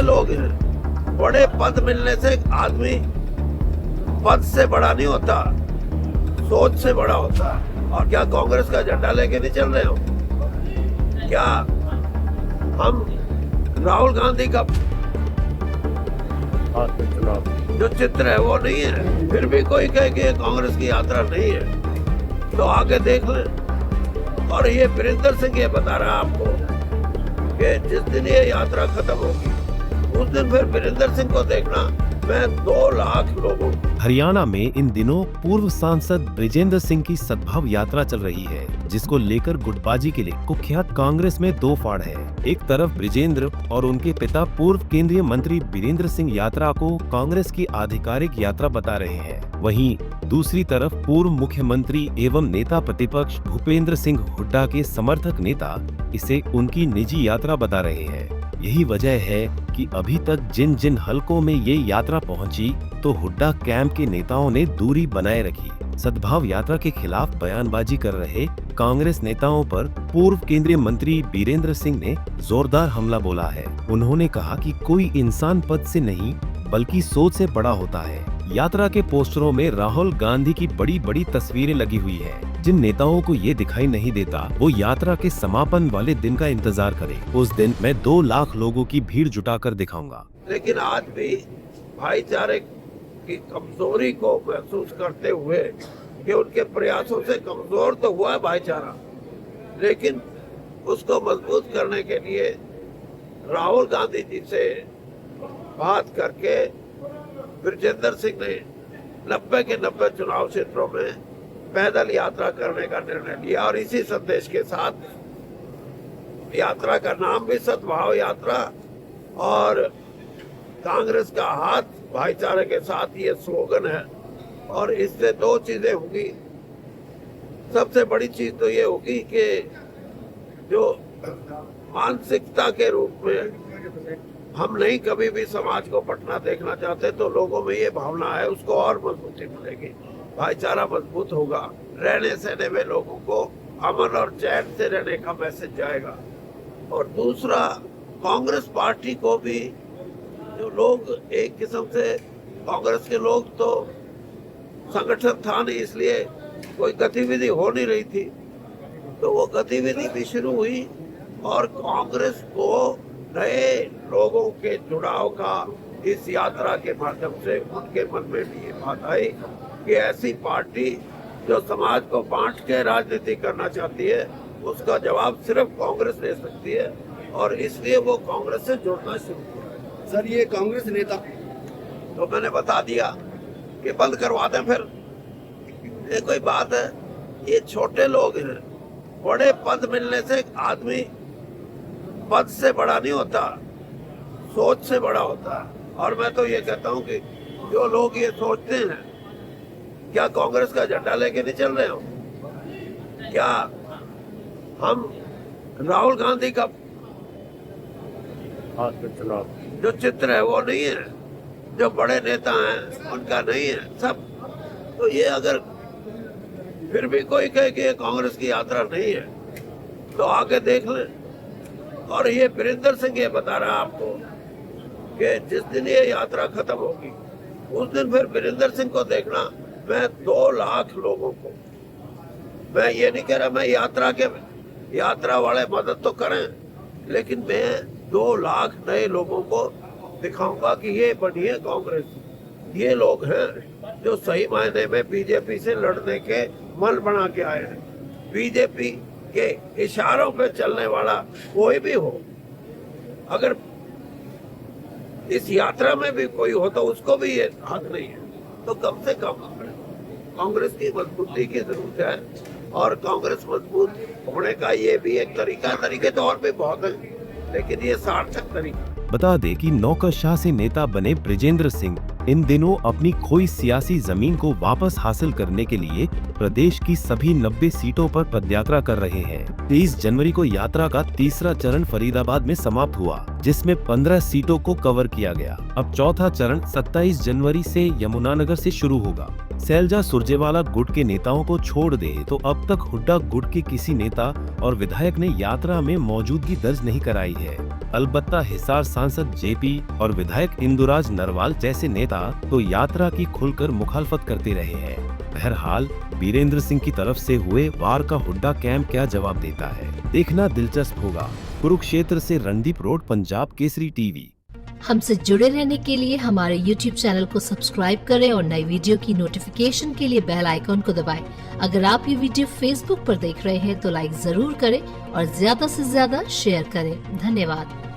छोटे लोग हैं। बड़े पद मिलने से आदमी पद से बड़ा नहीं होता, सोच से बड़ा होता है। और क्या कांग्रेस का झंडा लेके नहीं चल रहे हो? क्या हम राहुल गांधी का जो चित्र है वो नहीं है? फिर भी कोई कहे कि कांग्रेस की यात्रा नहीं है, तो आगे देख लें। और ये वीरेंद्र सिंह ये बता रहा है आपको कि जिस दिन ये यात्रा खत्म होगी उस दिन फिर वीरेंद्र सिंह को देखना मैं 2 लाख लोगों। हरियाणा में इन दिनों पूर्व सांसद ब्रिजेंद्र सिंह की सद्भाव यात्रा चल रही है, जिसको लेकर गुटबाजी के लिए कुख्यात कांग्रेस में 2 फाड़ है। एक तरफ ब्रिजेंद्र और उनके पिता पूर्व केंद्रीय मंत्री वीरेंद्र सिंह यात्रा को कांग्रेस की आधिकारिक यात्रा बता रहे हैं, वहीं दूसरी तरफ पूर्व मुख्यमंत्री एवं नेता प्रतिपक्ष भूपेंद्र सिंह हुड्डा के समर्थक नेता इसे उनकी निजी यात्रा बता रहे हैं। यही वजह है कि अभी तक जिन जिन हलकों में ये यात्रा पहुंची तो हुड्डा कैंप के नेताओं ने दूरी बनाए रखी। सद्भाव यात्रा के खिलाफ बयानबाजी कर रहे कांग्रेस नेताओं पर पूर्व केंद्रीय मंत्री वीरेंद्र सिंह ने जोरदार हमला बोला है। उन्होंने कहा कि कोई इंसान पद से नहीं बल्कि सोच से बड़ा होता है। यात्रा के पोस्टरों में राहुल गांधी की बड़ी बड़ी तस्वीरें लगी हुई है। जिन नेताओं को ये दिखाई नहीं देता वो यात्रा के समापन वाले दिन का इंतजार करें। उस दिन मैं 2 लाख लोगों की भीड़ जुटाकर दिखाऊंगा। लेकिन आज भी भाईचारे की कमजोरी को महसूस करते हुए कि उनके प्रयासों से कमजोर तो हुआ है भाईचारा, लेकिन उसको मजबूत करने के लिए राहुल गांधी जी से बात करके ब्रिजेंद्र सिंह ने 90 के 90 चुनाव क्षेत्रों में पैदल यात्रा करने का निर्णय लिया। और इसी संदेश के साथ यात्रा का नाम भी सद्भाव यात्रा और कांग्रेस का हाथ भाईचारे के साथ ये स्लोगन है। और इससे 2 चीजें होंगी। सबसे बड़ी चीज तो ये होगी कि जो मानसिकता के रूप में हम नहीं कभी भी समाज को पटना देखना चाहते, तो लोगों में ये भावना है उसको और मजबूती मिलेगी, भाईचारा मजबूत होगा, रहने सहने में लोगों को अमन और चैन से रहने का मैसेज जाएगा। और दूसरा, कांग्रेस पार्टी को भी जो लोग एक किस्म से कांग्रेस के लोग तो संगठन था नहीं, इसलिए कोई गतिविधि हो नहीं रही थी, तो वो गतिविधि भी शुरू हुई और कांग्रेस को नए लोगों के जुड़ाव का इस यात्रा के माध्यम से उनके मन में भी ये बात आई कि ऐसी पार्टी जो समाज को बांट के राजनीति करना चाहती है उसका जवाब सिर्फ कांग्रेस दे सकती है। और इसलिए वो कांग्रेस से जुड़ना शुरू किया। सर, ये कांग्रेस नेता तो मैंने बता दिया कि बंद करवा दें। फिर ये कोई बात है? ये छोटे लोग हैं। बड़े पद मिलने से आदमी पद से बड़ा नहीं होता, सोच से बड़ा होता है। और मैं तो ये कहता हूँ कि जो लोग ये सोचते हैं, क्या कांग्रेस का झंडा लेके नहीं चल रहे हो? क्या हम राहुल गांधी का जो चित्र है वो नहीं है? जो बड़े नेता हैं उनका नहीं है सब? तो ये अगर फिर भी कोई कहे कि कांग्रेस की यात्रा नहीं है, तो आगे देख लें। और ये वीरेंद्र सिंह ये बता रहा है आपको कि जिस दिन ये यात्रा खत्म होगी उस दिन फिर वीरेंद्र सिंह को देखना मैं 2 लाख लोगों को। मैं ये नहीं कह रहा मैं यात्रा वाले मदद तो करें, लेकिन मैं 2 लाख नए लोगों को दिखाऊंगा कि ये बनी है कांग्रेस। ये लोग हैं जो सही मायने में बीजेपी से लड़ने के मन बना के आए हैं। बीजेपी के इशारों पे चलने वाला कोई भी हो, अगर इस यात्रा में भी कोई हो तो उसको भी ये हक नहीं है। तो कम से कम कांग्रेस की मजबूती की जरूरत है। और कांग्रेस मजबूत होने का ये भी एक तरीके तो और भी बहुत है, लेकिन ये सार्थक तरीका। बता दें कि नौकरशाह से नेता बने ब्रिजेंद्र सिंह इन दिनों अपनी खोई सियासी जमीन को वापस हासिल करने के लिए प्रदेश की सभी 90 सीटों पर पदयात्रा कर रहे हैं। 23 जनवरी को यात्रा का तीसरा चरण फरीदाबाद में समाप्त हुआ, जिसमें 15 सीटों को कवर किया गया। अब चौथा चरण 27 जनवरी से यमुनानगर से शुरू होगा। सैलजा सुरजेवाला गुट के नेताओं को छोड़ दे तो अब तक हुड्डा गुट के किसी नेता और विधायक ने यात्रा में मौजूदगी दर्ज नहीं कराई है। अलबत्ता हिसार सांसद जेपी और विधायक इंदुराज नरवाल जैसे नेता तो यात्रा की खुलकर मुखालफत करते रहे हैं। बहरहाल वीरेंद्र सिंह की तरफ से हुए वार का हुड्डा कैंप क्या जवाब देता है, देखना दिलचस्प होगा। कुरुक्षेत्र से रणदीप रोड, पंजाब केसरी टीवी। हमसे जुड़े रहने के लिए हमारे YouTube चैनल को सब्सक्राइब करें और नई वीडियो की नोटिफिकेशन के लिए बेल आइकॉन को दबाएं। अगर आप ये वीडियो Facebook पर देख रहे हैं तो लाइक जरूर करें और ज्यादा से ज्यादा शेयर करें। धन्यवाद।